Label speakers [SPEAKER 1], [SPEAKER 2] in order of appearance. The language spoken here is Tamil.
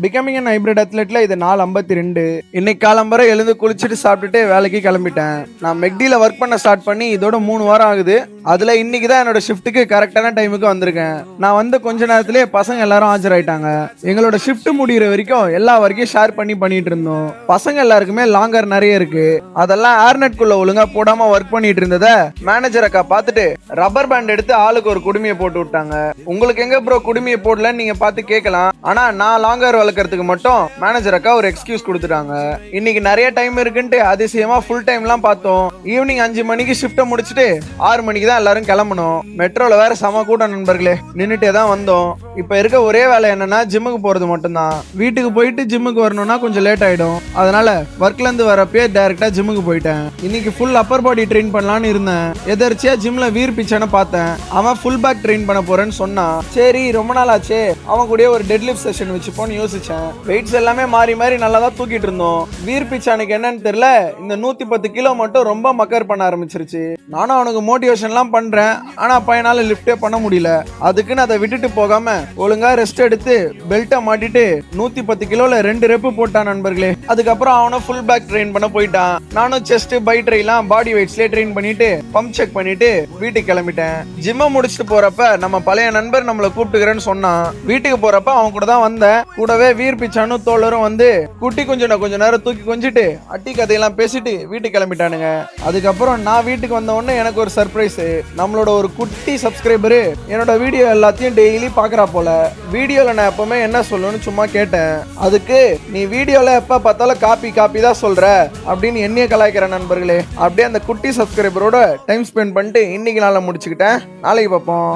[SPEAKER 1] பிகமிங் அன் ஹைபிரிட் அத்லெட்ல இது நாள் 52. இன்னைக்கு காலம்பரை எழுந்து குளிச்சுட்டு சாப்பிட்டுட்டு வேலைக்கு கிளம்பிட்டேன். நான் மெக்டியில் ஒர்க் பண்ண ஸ்டார்ட் பண்ணி இதோட 3 வாரம் ஆகுது. அதுல இன்னைக்கு தான் என்னோட ஷிஃப்ட்டுக்கு கரெக்டான டைமுக்கு வந்திருக்கேன். நான் வந்து கொஞ்ச நேரத்திலேயே பசங்க எல்லாரும் ஆஜராயிட்டாங்க. எங்களோட ஷிஃப்ட் முடிகிற வரைக்கும் எல்லா வரைக்கும் ஷேர் பண்ணிட்டு இருந்தோம். பசங்க எல்லாருக்குமே லாங்கர் நிறைய இருக்கு. அதெல்லாம் ஏர்நெட்குள்ள ஒழுங்கா போடாம ஒர்க் பண்ணிட்டு இருந்தத மேனேஜர் அக்கா பார்த்துட்டு ரப்பர் பேண்ட் எடுத்து ஆளுக்கு ஒரு குடுமையை போட்டு விட்டாங்க. உங்களுக்கு எங்க ப்ரோ குடுமையை போடலன்னு நீங்க பார்த்து கேட்கலாம். ஆனா நான் லாங்கர் வளர்க்கறதுக்கு மட்டும் மேனேஜர் அக்கா ஒரு எக்ஸ்கியூஸ் கொடுத்துட்டாங்க. இன்னைக்கு நிறைய டைம் இருக்குன்ட்டு அதிசயமா ஃபுல் டைம்லாம் பார்த்தோம். ஈவினிங் 5 மணிக்கு ஷிஃப்ட்டை முடிச்சுட்டு 6 மணிக்கு தான் எல்லாரும் கிளம்பணும். மெட்ரோல வேற சம கூட்டம் நண்பர்களே. நின்னுட்டே தான் வந்தோம். இப்ப இருக்க ஒரே வேலை என்னன்னா ஜிம்முக்கு போறது மட்டும்தான். வீட்டுக்கு போயிட்டு ஜிம்முக்கு வரணும்னா கொஞ்சம் லேட் ஆயிடும். அதனால ஒர்க்ல இருந்து வரப்பே டைரக்டா ஜிம்முக்கு போயிட்டேன். இன்னைக்கு ஃபுல் அப்பர் பாடி ட்ரெயின் பண்ணலான்னு இருந்தேன். எதர்ச்சியா ஜிம்ல வீர் பிச்சனை பார்த்தேன். அவன் ஃபுல் பேக் ட்ரெயின் பண்ண போறேன்னு சொன்னான். சரி ரொம்ப நாள் ஆச்சு, அவன் கூட ஒரு டெட் லிஃப்ட் செஷன் வச்சுப்போன்னு யோசிச்சேன். வெயிட்ஸ் எல்லாமே மாறி மாறி நல்லா தான் தூக்கிட்டு இருந்தோம். வீர் பிச்சானுக்கு என்னன்னு தெரியல, இந்த 110 கிலோ மட்டும் ரொம்ப மக்கர் பண்ண ஆரம்பிச்சிருச்சு. நானும் அவனுக்கு மோட்டிவேஷன்லாம் பண்றேன். ஆனா பையனால லிஃப்டே பண்ண முடியல. அதுக்குன்னு அதை விட்டுட்டு போகாம ஒழுங்கா ரெஸ்ட் எடுத்து பெல்ட்டை மாட்டிட்டு 110 கிலோல 2 ரெப்பு போட்டான் நண்பர்களே. அதுக்கப்புறம் அவனை ஃபுல் பேக் ட்ரெயின் பண்ண போயிட்டான். நானும் செஸ்ட் பை ட்ரைலாம் பாடி வெயிட்ஸ்லயே ட்ரெயின் பண்ணிட்டு பம்ப் செக் பண்ணிட்டு வீட்டுக்கு கிளம்பிட்டேன். ஜிம்மை முடிச்சுட்டு போறப்ப நம்ம பழைய நண்பர் நம்மளை கூப்பிட்டுக்கிறேன்னு சொன்னான். வீட்டுக்கு போறப்ப அவன் கூட தான் வந்தேன். கூடவே வீர் பிச்சானும் தோழரும் வந்து குட்டி கொஞ்ச நேரம் தூக்கி கொஞ்சிட்டு அட்டி கதையெல்லாம் பேசிட்டு வீட்டுக்கு கிளம்பிட்டானுங்க. அதுக்கப்புறம் நான் வீட்டுக்கு வந்த உடனே எனக்கு ஒரு சர்ப்ரைஸ். நம்மளோட ஒரு குட்டி சப்ஸ்கிரைபரு என்னோட வீடியோ எல்லாத்தையும் டெய்லி பாக்குறா போல. வீடியோல நான் எப்பவுமே என்ன சொல்லணும்னு சும்மா கேட்டேன். அதுக்கு நீ வீடியோல எப்ப பார்த்தாலும் காப்பி தான் சொல்ற அப்படின்னு என்னைய கலாய்க்கிற நண்பர்களே. அப்படியே அந்த குட்டி சப்ஸ்கிரைபரோட டைம் ஸ்பெண்ட் பண்ணிட்டு இன்னைக்கு நாளை முடிச்சுக்கிட்டேன். நாளைக்கு பார்ப்போம்.